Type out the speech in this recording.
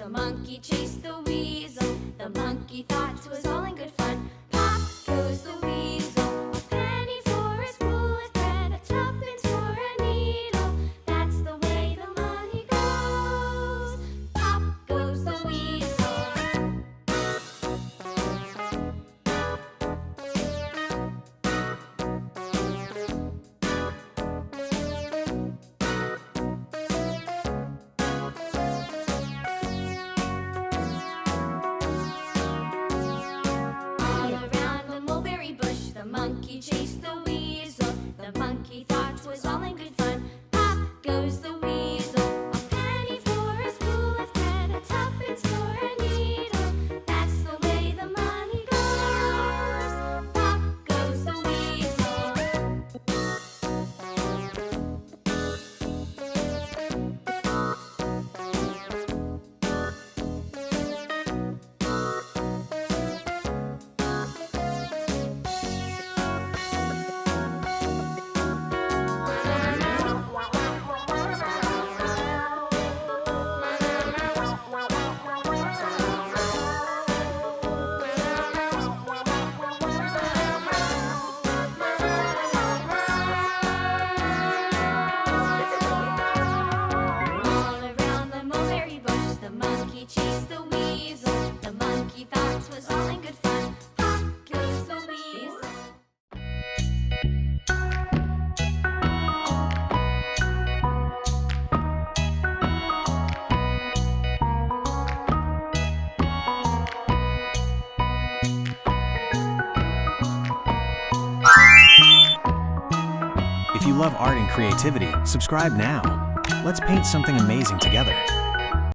monkey chased the weasel. The monkey thought it was all in good fun. Pop goes the weasel. A penny for a spool of thread, a tuppence for a needle. That's the way the money goes. Pop goes the weasel. The monkey chased the weasel. The monkey thought it was all in good fun. Pop goes the weasel. A penny for a spool of thread, a tuppence for a needle. That's the way the money goes. Pop goes the weasel. Chased the weasel. The monkey thought it was all in good fun. Pop goes the weasel. If you love art and creativity, subscribe now. Let's paint something amazing together.